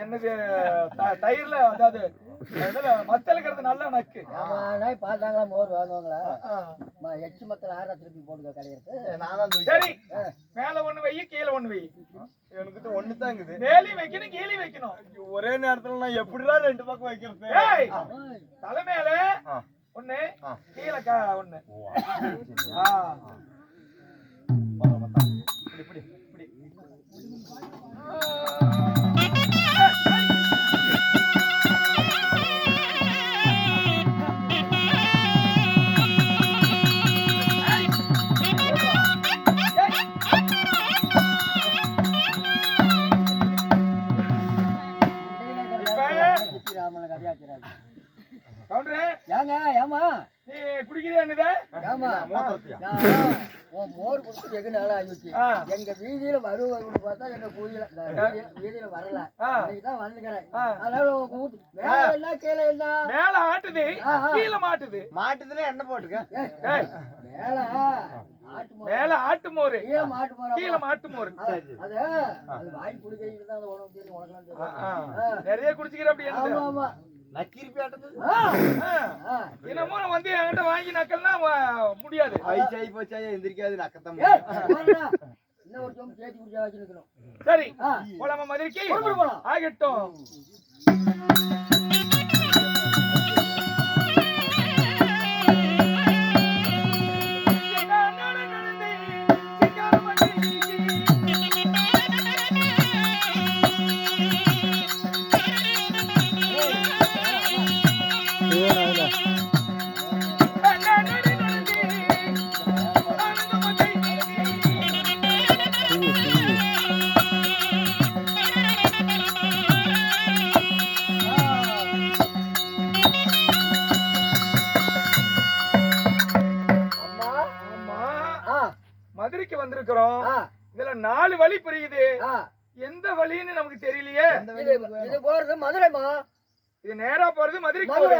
என்னது தயிர்ல அதாவது மத்தலுக்கிறது நல்ல நக்கு பார்த்தாங்களா மோர் வாங்குவாங்களா எச்சு மத்தல ஆறா திருப்பி போட்டுக்க கிடையாது. சரி மேல ஒண்ணு வை கீழே ஒண்ணு வை. எனக்கு ஒண்ணுதான் இருக்குது. மேலி வைக்கணும் கீழே வைக்கணும். ஒரே நேரத்துல நான் எப்படிதான் ரெண்டு பக்கம் வைக்கிறது? தலை மேல ஒண்ணு கீழே ஒண்ணு. இப்படி இப்படி மோர் குடிச்சு வெகு நாள் ஆகிடுச்சு. எங்க வீதியில வருவாங்க பார்த்தா எங்க வீதியில வரல. இன்னைக்குதான் வந்துக்கிறேன். அதனால கீழே என்ன மேல ஆட்டுது கீழே மாட்டுது. மாட்டுதுல என்ன போட்டுக்க? மேல ஆட்டு மோரு கீழே மாட்டு மோரு. அது வாங்கி குடிக்கிறதுதான் உனக்கு தெரியும். உனக்கு நிறைய குடிச்சுக்கிற அப்படி தினமும் வந்து என்கிட்ட வாங்கி நக்கல்னா முடியாது. எந்திரிக்காது நக்கத்தான். சரி போலாமா மதுரைக்கு? ஆகட்டும். மதுரைக்கு வந்திருக்கிறோம். இதுல 4 வழி பிரியுது. எந்த வழின்னு நமக்கு தெரியலையே. இது போறது மதுரைமா. இது நேரா போறது மதுரைக்கு போகுது.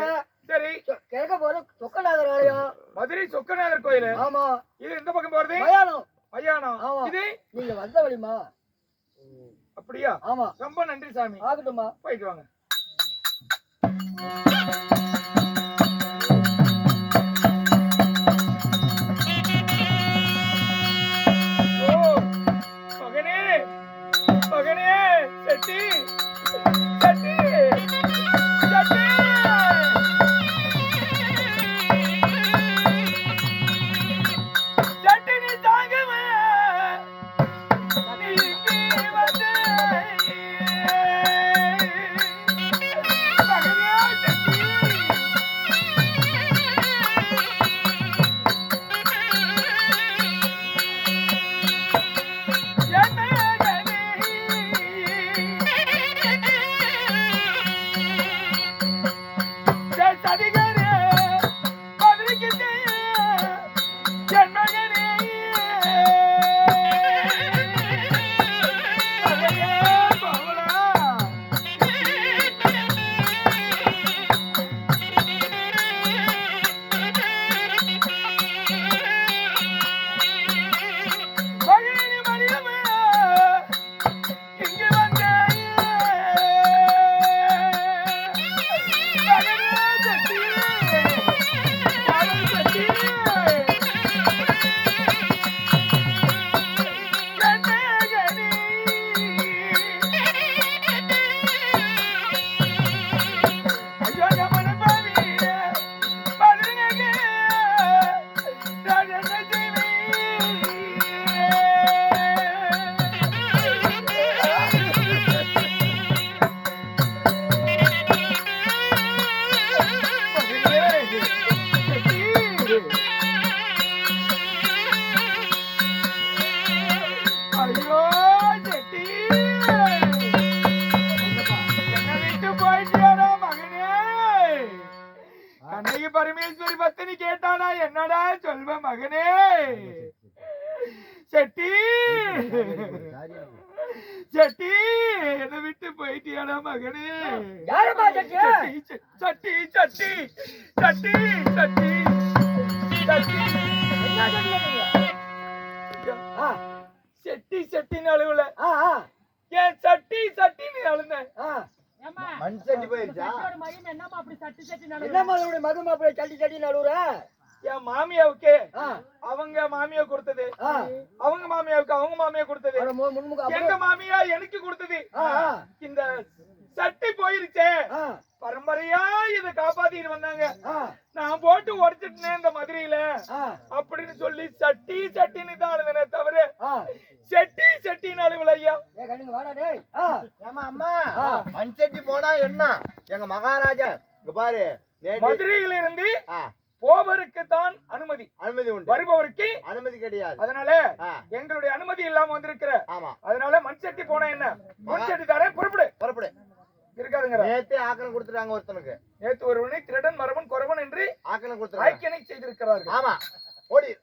சரி கிழக்க போறது சொக்கநாதர் ஆலயம். மதுரை சொக்கநாதர் கோயில். ஆமா. இது இந்த பக்கம் போறது மயானம். இது நீங்க வந்த வழிமா. அப்படியா? ஆமா. ரொம்ப நன்றி சாமி. ஆகட்டுமா. போயிட்டு வாங்க. மகனே செட்டி செட்டி என்னை விட்டு போயிட்டியாடா மகனே. யாரம்மா சட்டி? சட்டி சட்டி சட்டி சட்டி சட்டி என்ன சொல்றீங்க? செட்டி செட்டின்னு அழுவல, ஏன் சட்டி சட்டின்னு அழுந்தேன். மண் சட்டி போயிருச்சா? என்னம்மா அதோட மதுமா போய் சட்டி சட்டி நடுவுற? என் மாமியாவுக்கு அவங்க மாமியா கொடுத்தது, அவங்க மாமியாவுக்கு அவங்க மாமியா கொடுத்தது, எங்க மாமியா எனக்கு கொடுத்தது. இந்த சட்டி போயிருச்சே, பரம்பரையா இத காப்பாத்திட்டு வந்தாங்க. நான் போட்டு உடைச்சிட்டேன் இந்த மதுரையில அப்படின்னு சொல்லி சட்டி சட்டின்னு தான் அழுதுனே தவிர செட்டி செட்டின்னு அழுவல ஐயா. அம்மா மண் சட்டி போனா என்ன? எங்க மகாராஜா இங்க பாரு, மதுரையில இருந்து போவருக்கு தான் அனுமதி, அனுமதி உண்டு, வருபவருக்கு அனுமதி கிடையாது. அதனால எங்களுடைய அனுமதி இல்லாம வந்திருக்கிற. ஆமா, அதனால மண் சட்டி போனா என்ன, மண் சட்டி தரேன், புறப்படு புறப்படு. இருக்காதுங்க. நேத்தே ஆக்கணம் கொடுத்துட்டாங்க ஒருத்தனுக்கு. நேத்து ஒருவனை திருடன் மரவன் குறவன் என்று ஆக்கணம் கொடுத்துட்டாங்க, ஆக்கினை செய்திருக்கிறார்கள். ஆமா, ஓடி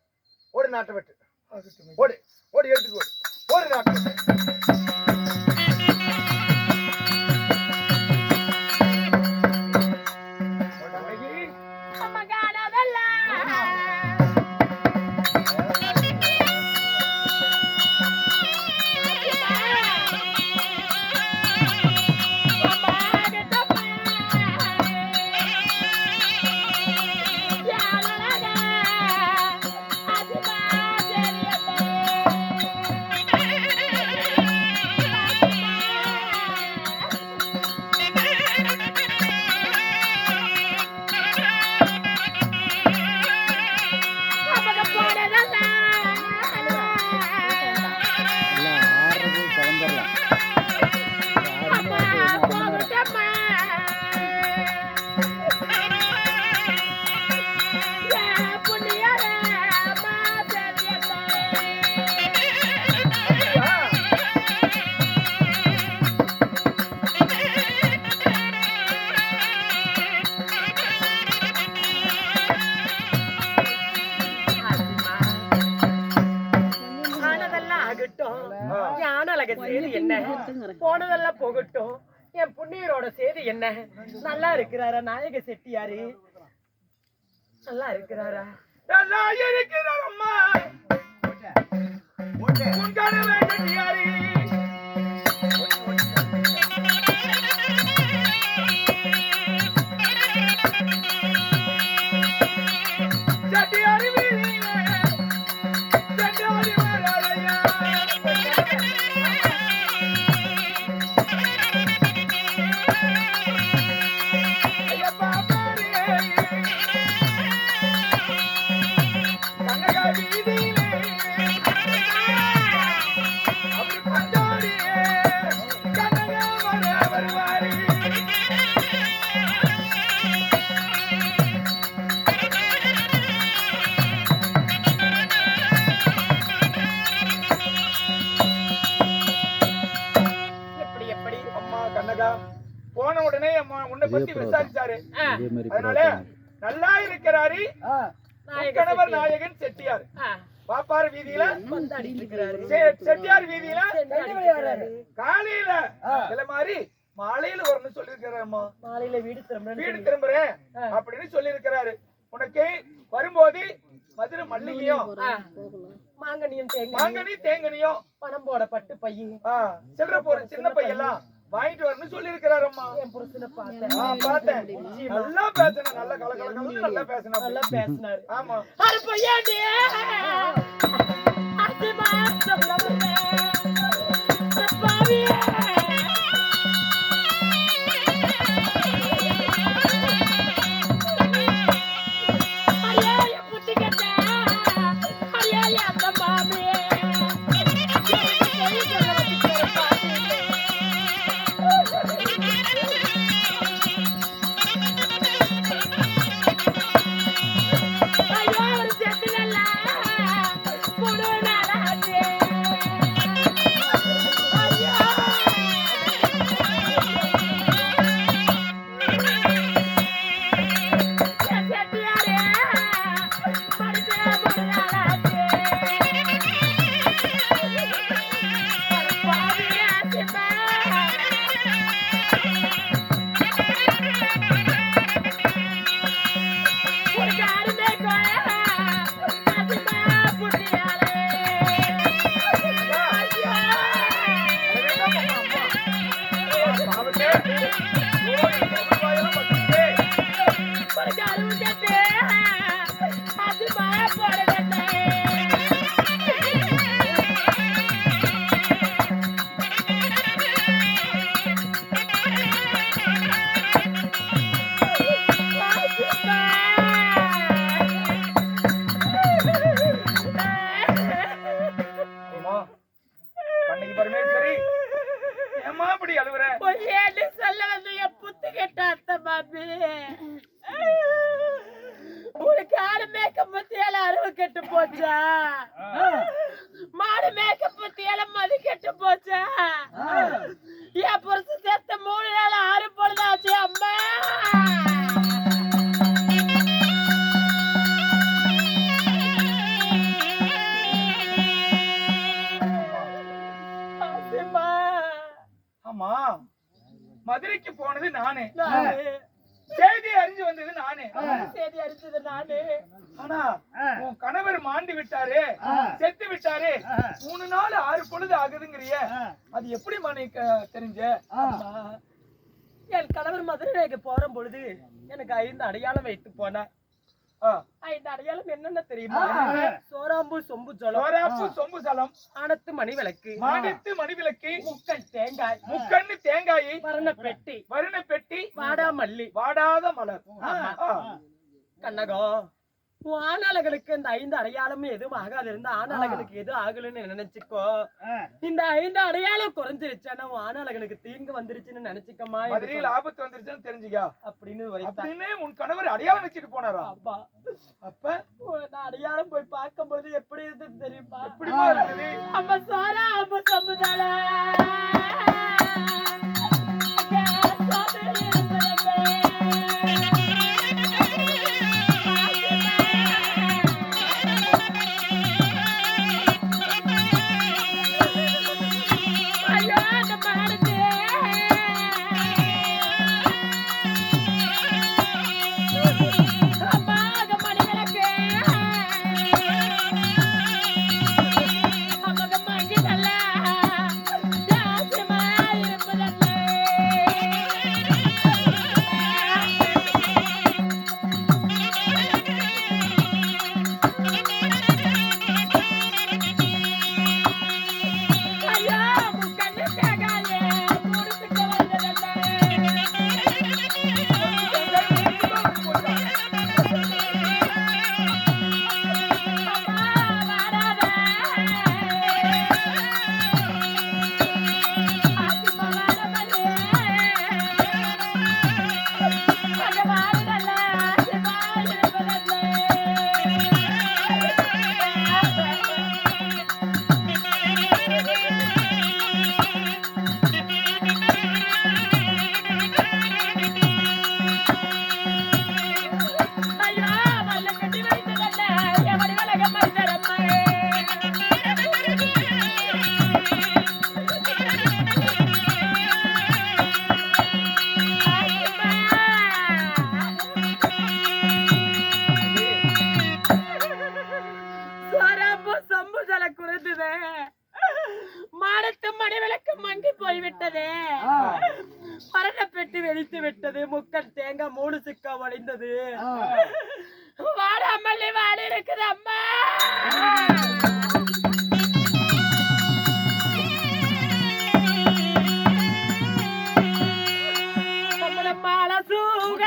ஓடி நாட்டை விட்டு ஓடி ஓடி எடுத்துக்கு ஓடி நாட்டை விட்டு. போனதெல்லாம் போகட்டும், என் புண்ணியரோட செய்தி என்ன? நல்லா இருக்கிறாரா நாயக செட்டியாரு? நல்லா இருக்கிறாரா? நல்லா இருக்கிறார் அம்மா. உன் கணவன் செட்டியாரு செட்டியாரு வீதியிலே செட்டியாரு வராரையா. போன உடனே உன்னை பத்தி விசாரிச்சாரு. அதனால நல்லா இருக்கிறாரு கணவர் நாயகன் செட்டியார். பாப்பாரு வீதியில செட்டியார் வீதியில காலையில இல்ல மாதிரி மாலையில வரணும்னு சொல்லி இருக்கிறாருமா. மாலையில வீடு திரும்புறேன் அப்படின்னு சொல்லி இருக்கிறாரு. உனக்கு வரும்போது மதுரை மல்லிகையும் மாங்கனி தேங்கனியும் பணம் போட பட்டு பையன் சில்லற போற சின்ன பையெல்லாம் வாங்கிட்டு வரணும்னு சொல்லி இருக்கிறாரம்மா. என் புருஷனை பார்த்தேன். நல்லா பேசின, நல்ல கலகலன்னு நல்லா பேசினா, நல்லா பேசினாரு. ஆமா, அது பையன் Put கெட்டு போச்சா மாடு மேக்கப் பத்தியால மதி கெட்டு போச்சா என் புருஷன் செத்த 3 நாள் 6 பொழுதாச்சு அம்மா ஆமா மதுரைக்கு போனது நானே செய்தி அறிஞ்சு வந்தது நானே செய்தி அறிஞ்சது நானே ஆனா உன் கணவர் மாண்டு விட்டாரு செத்து விட்டாரு 3 நாள் 6 பொழுது ஆகுதுங்கிறிய அது எப்படி மனைக்கு தெரிஞ்ச என் கணவர் மதுரைக்கு போற பொழுது எனக்கு 5 அடையாளம் வைத்து போன 5 அடையாளம் என்னென்ன தெரியுமா சோராம்பு சொம்பு ஜலம் சோராம்பு சொம்பு ஜலம் ஆனத்து மணி விளக்கு முக்கண் தேங்காய் முக்கண்ணு தேங்காய் வரண பெட்டி வாடா மல்லி வாடாத மலர் கண்ணகம் ஆணாளர்களுக்கு இந்த 5 அடையாளமும் எதுவும் ஆகாது இருந்தா ஆணாளர்களுக்கு எது ஆகலன்னு நினைச்சுக்கோ இந்த 5 அடையாளம் குறைஞ்சிருச்சா ஆணாளர்களுக்கு தீங்கு வந்துருச்சுன்னு நினைச்சுக்கமா மதுரையில் ஆபத்து வந்துருச்சுன்னு தெரிஞ்சுக்கா அப்படின்னு உன் கணவர் அடையாளம் வச்சுட்டு போனாரா அப்பா அப்ப நான் அடையாளம் போய் பார்க்கும்போது எப்படி இருந்தது தெரியுமா எப்படிமா இருந்தது அம்மா சாரா அம்மா சம்புதால மாடத்து மணி விளக்கு மங்கி போய்விட்டதே மரண பெட்டி வெடித்து விட்டது முக்கன் தேங்காய் 3 சிக்கா வளைந்தது வாடாமல்லி வாடி இருக்குது அம்மா மாலை சூக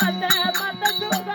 அந்த மத்த சூக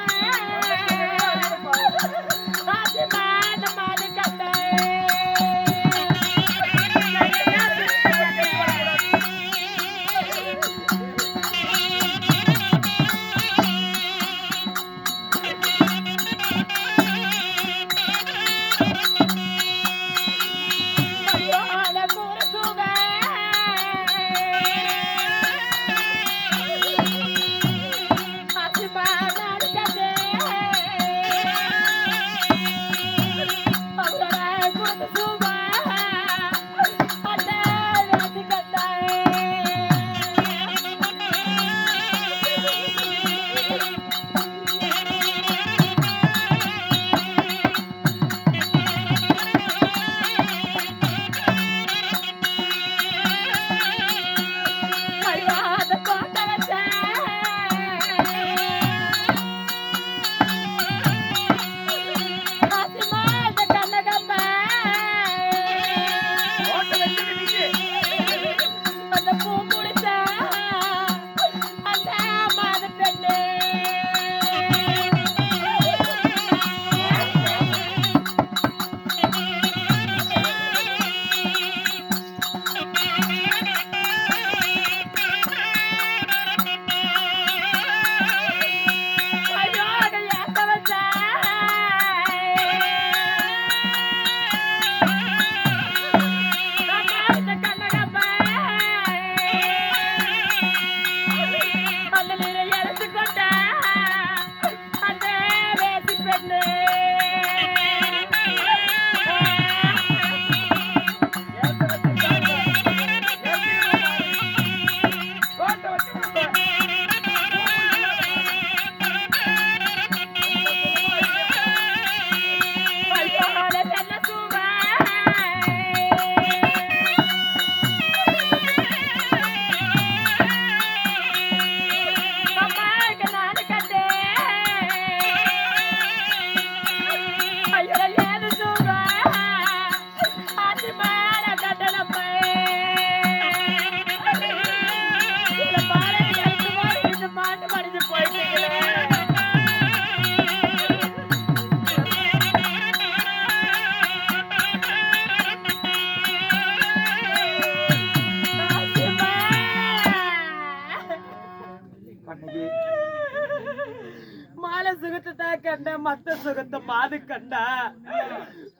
கண்ட மத்த சுகத்தை மாது கண்டா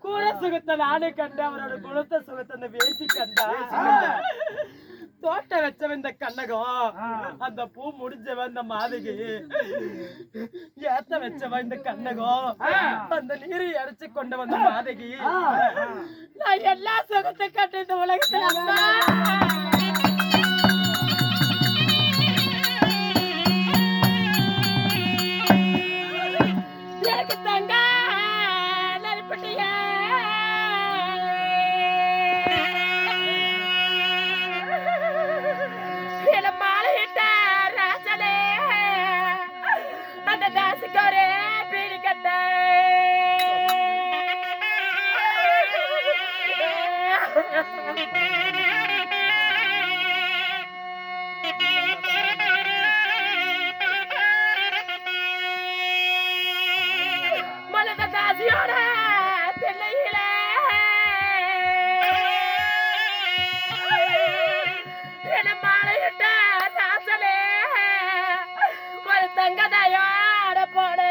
கூட சுகத்தை நானு கண்ட அவரோட குணத்தை சுகத்தை அந்த வேசி கண்டா தோட்ட வச்சவன் இந்த கண்ணகம் அந்த பூ முடிஞ்சவன் இந்த மாதுகு ஏத்த வச்சவன் இந்த கண்ணகம் அந்த நீரை அரைச்சு கொண்டு வந்த மாதகி நான் எல்லா சுகத்தை கண்டு இந்த உலகத்துல எனக்கு தங்க நெருப்பட்டிய மாலையிட்ட ராசனே அந்த தாசுக்கோரே பீடி கட்ட மலத தாசியோட தென்னையில மாலையிட்ட ராசனே ஒரு தங்கதையோட போடு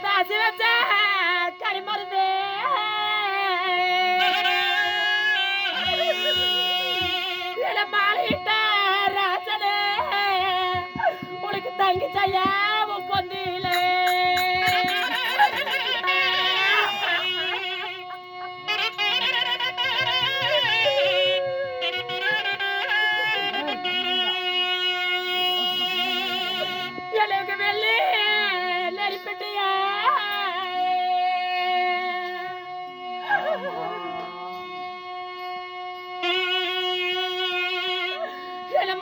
தாசி வச்ச கரிமருந்து மாலையிட்ட ராசனே உனக்கு தங்கி செய்ய பொந்தியில எனக்கு வெள்ளி நெருப்பிட்டியா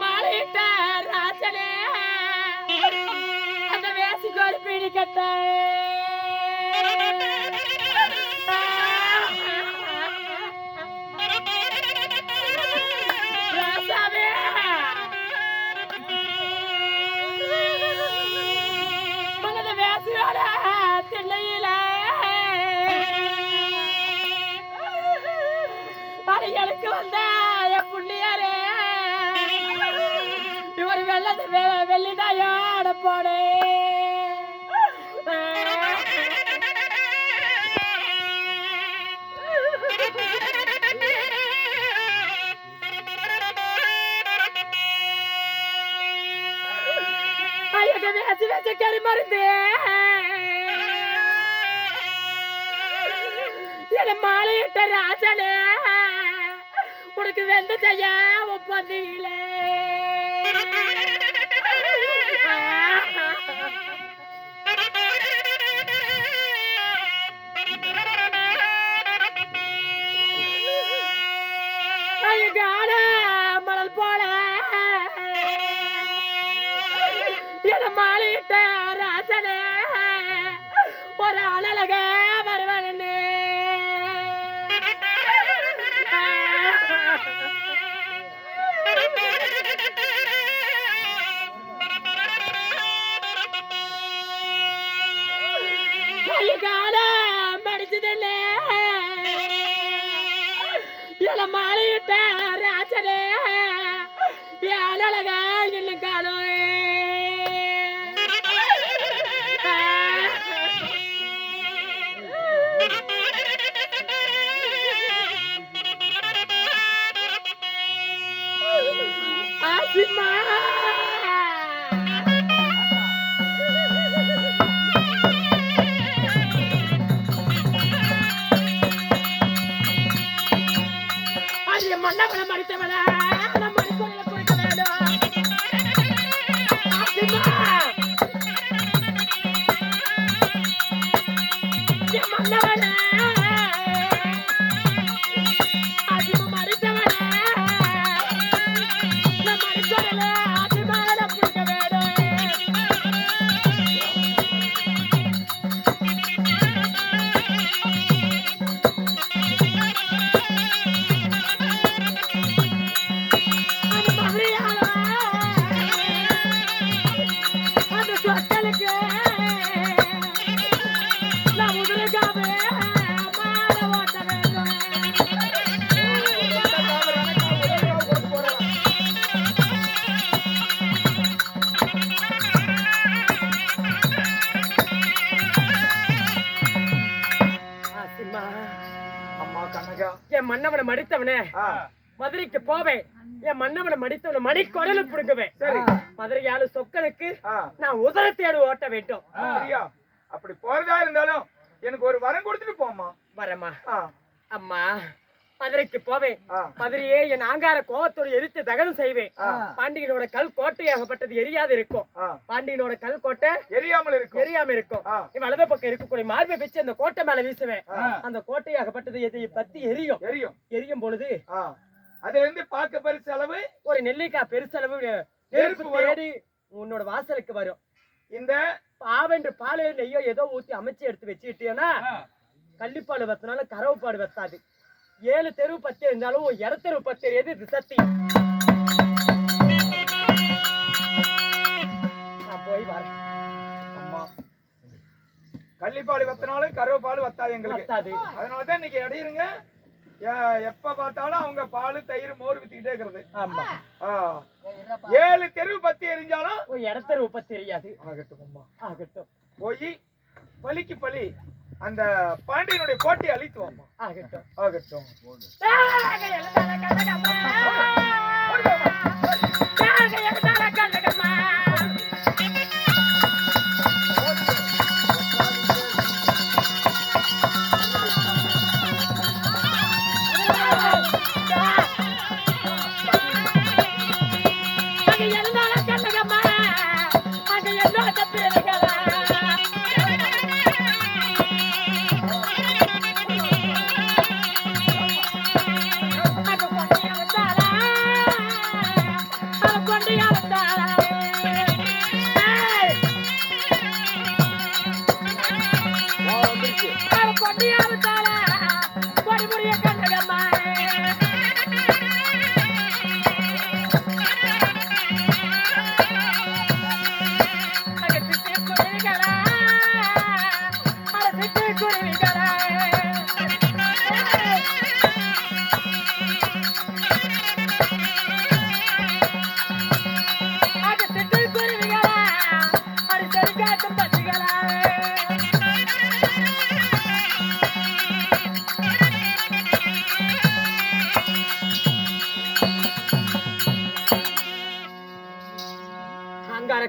மாலையிட்ட ராசனே அந்த வேசிக்கு ஒரு பீடி கட்ட ராசாவே மனத வேசியோட திண்ணையில அறைகளுக்கு வந்த என் புள்ளியாரே இவர் வெள்ளிதாயோட போடு ஐயோ வேசி வச்ச கறி மருந்து என மாலையிட்ட ராசனே உனக்கு வெந்த செய்ய ஒப்பந்தியிலே அழகான மணல் போல என மாலையிட்ட ராசனே ஒரு அழக வருவனே அழகான மடிச்சதில்லை என மாலையிட்ட ராசனே என் அழக இன்னும் காலம் ஆசிமா மன்னவன மடித்தவன மடிக்கொள்ள கொடுக்க வேண்டும் மன்னவன அதிம மடித்தவன மடிக்கொள்ள அதிமான கொடுக்க வேண்டும் என்னங்க என் மன்னவனை மடித்தவனே மதுரைக்கு போவேன். என் மன்னவனை மடித்தவனை மடிக்கொடல புடுங்குவேன். சரி. மதுரையாளு சொக்கனுக்கு நான் உதரத்தேடு ஓட்ட வேண்டும். சரியா? அப்படி போறதா இருந்தாலும் எனக்கு ஒரு வரம் கொடுத்துட்டு போமா. வரமா அம்மா, மதுரைக்கு போவேன். மதுரையே என் ஆங்கார கோவத்தோடு எரித்து தகனம் செய்வேன். பாண்டியனோட கல் கோட்டையாகப்பட்டது எரியாது இருக்கும். பாண்டியனோட கல் கோட்டை எரியாம இருக்கும். வலது பக்கம் இருக்கக்கூடிய மார்பை வச்சு அந்த கோட்டை மேல வீசுவேன். அந்த கோட்டையாகப்பட்டது எதை பத்தி எரியும் பொழுது அதுல இருந்து பார்க்க பெருசளவு ஒரு நெல்லிக்காய் பெருசளவு நெருப்பு தேடி உன்னோட வாசலுக்கு வரும். இந்த பாவென்று பால் நெய்யோ ஏதோ ஊத்தி அமைச்சு எடுத்து வச்சுக்கிட்டேன்னா கள்ளிப்பாடு வத்தினால கறவுப்பாடு வத்தாது. 7 தெரு 10 இருந்தாலும் 2 தெரு 10 எது இது சத்தியம். நான் போய் வரேன். அம்மா, கள்ளிப்பாடு வத்தினாலும் கறவுப்பாடு வத்தாது எங்களுக்கு. வத்தாது. அதனாலதான் இன்னைக்கு இடையிருங்க. எப்ப பார்த்தாலும் அவங்க பால் தயிர் மோர் வித்துக்கிட்டே இருக்கிறது. ஆமா. 7 தெரு 10 எரிஞ்சாலும் 2 தெரு 10 தெரியாது. ஆகட்டும் அம்மா, ஆகட்டும். போய் பலிக்கு பலி அந்த பாண்டியனுடைய கோட்டையை அழித்துவோம். ஆகட்டும். ஆகட்டும்.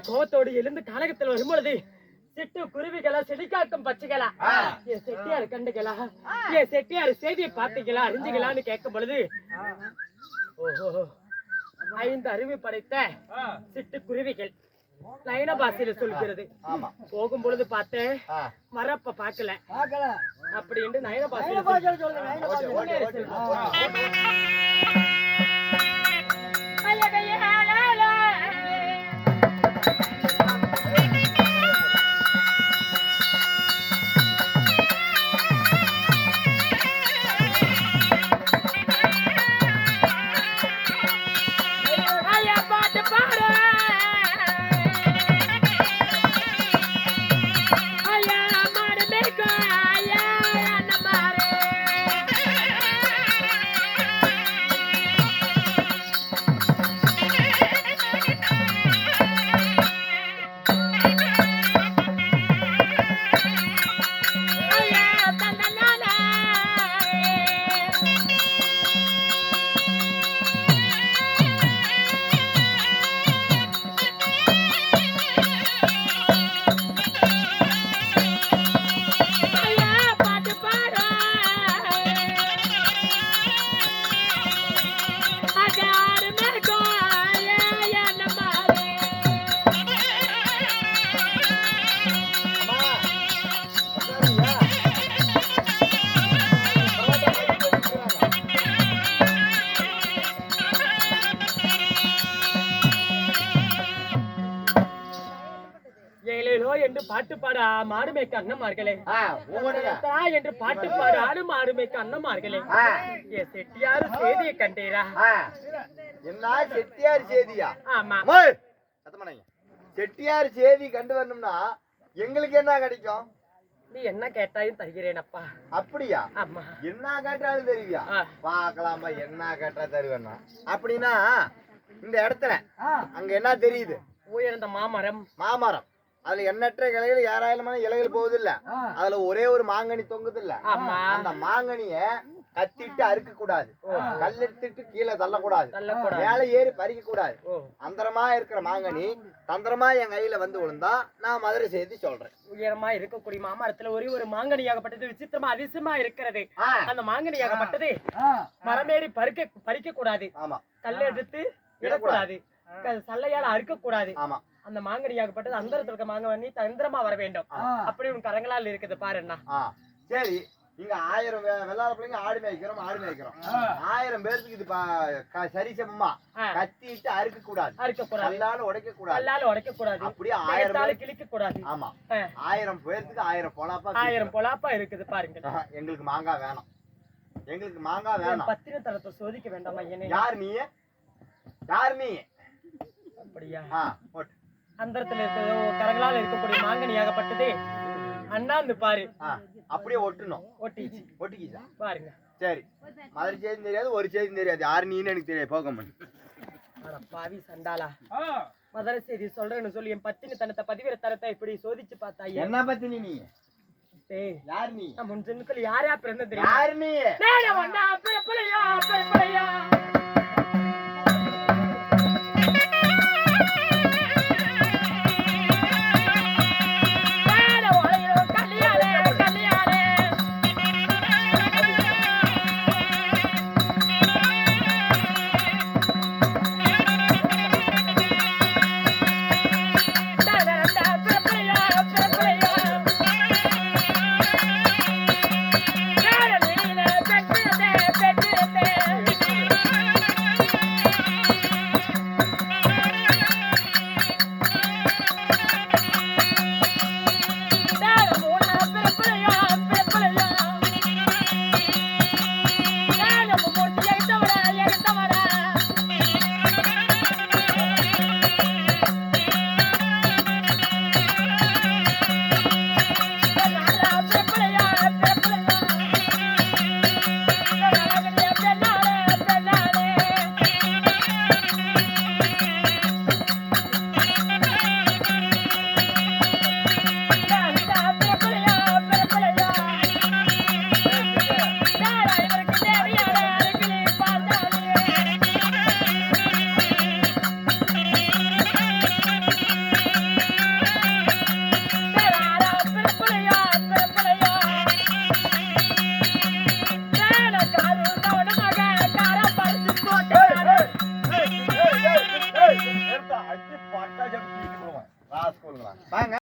கோவத்தோடு எழுந்து காலகத்தில் வரும்பொழுது சிட்டு குருவிகளா செடிக்காக்கும் பச்சைகளா என் செட்டியாரு கண்டுகளா என் செட்டியாரு செய்தியை பார்த்தீங்களா அறிஞ்சுகளான்னு கேட்கும் பொழுது ஓஹோ 5 அறிவு படைத்த சிட்டு குருவிகள் நயன பாசையில சொல்கிறது. போகும் பொழுது பார்த்தேன், வரப்ப பாக்கல அப்படின்னு நயன பாசையில சொல்லுங்க. என்று பாட்டு பாட மாடுமேய்க்க அண்ணமார்களே, என்று பாட்டு பாட ஆடு மாடுமேய்க்க அண்ணமார்களே, என் செட்டியாரு செய்தியை கண்டீரா? என்ன செட்டியார் செய்தியா? ஆமா. செட்டியார் செய்தி கண்டு வரணும்னா எங்களுக்கு என்ன கிடைக்கும்? நீ என்ன கேட்டாயும் தருகிறேன் அப்பா. அப்படியா? ஆமா. என்ன கேட்டாலும் தருவியா? பாக்கலாமா, என்ன கேட்டா தருவேன்னா? அப்படின்னா இந்த இடத்துல அங்க என்ன தெரியுது? உயர்ந்த மாமரம். மாமரம், அதுல எண்ணற்ற இலைகள், ஏராளமான இலைகள் போகுது இல்ல, அதுல ஒரே ஒரு மாங்கனி தொங்குது இல்ல. அந்த மாங்கனிய கத்திட்டு அறுக்க கூடாது, கல் எடுத்துட்டு கீழே தள்ளக்கூடாது, மேல ஏறி பறிக்க கூடாது. அந்தரமா இருக்கிற மாங்கனி தந்திரமா என் கையில வந்து விழுந்தா நான் மதுரை செய்தி சொல்றேன். உயரமா இருக்கக்கூடிய மாமரத்துல ஒரு மாங்கனியாகப்பட்டது விசித்திரமா அதிசயமா இருக்கிறது. அந்த மாங்கனியாகப்பட்டது மரமேறி பறிக்க கூடாது, ஆமா, கல் எடுத்து இடக்கூடாது, சல்லையால அறுக்க கூடாது. ஆமா, அந்த மாங்கனியாகப்பட்டது அந்தரத்துல இருக்க மாங்கனி தந்திரமா வர வேண்டும். அப்படி உன் கரங்களால் இருக்குது பாருண்ணா. சரி, இங்க 1000 வெள்ளாள பிள்ளைங்க ஆடு மேய்க்கிறோம் 1000 பேருக்கு இது சரிசமமா கத்திட்டு அறுக்க கூடாது, கல்லால உடைக்க கூடாது, அப்படியே 1000 கிழிக்க கூடாது. ஆமா, 1000 பேருக்கு 1000 பொலாப்பா இருக்குது பாருங்க. எங்களுக்கு மாங்காய் வேணும், எங்களுக்கு மாங்காய் வேணும். பத்தின தரத்தை சோதிக்க வேண்டாமா? யார் நீ? அப்படியா? அந்தரத்துல இருக்க கரங்களால் இருக்கக்கூடிய மாங்கனியாகப்பட்டது அண்ணாந்து பாரு, அப்படியே ஒட்டணும். ஒட்டிக்கிச்சா பாருங்க. சரி, மதுரை செய்தி தெரியாது, ஒரு செய்தி தெரியாது, யாரு நீன்னு எனக்கு தெரியாது. போக பாவி சண்டாளா, மதுரை செய்தி சொல்றேன்னு சொல்லி என் பத்தினி தனத்தை பதிவிர தரத்தை இப்படி சோதிச்சு பார்த்தா என்ன பத்தினி நீ? யார் நீ? முன் ஜென்மத்துல யார் யார் பிறந்த தெரியும்? யார் நீ?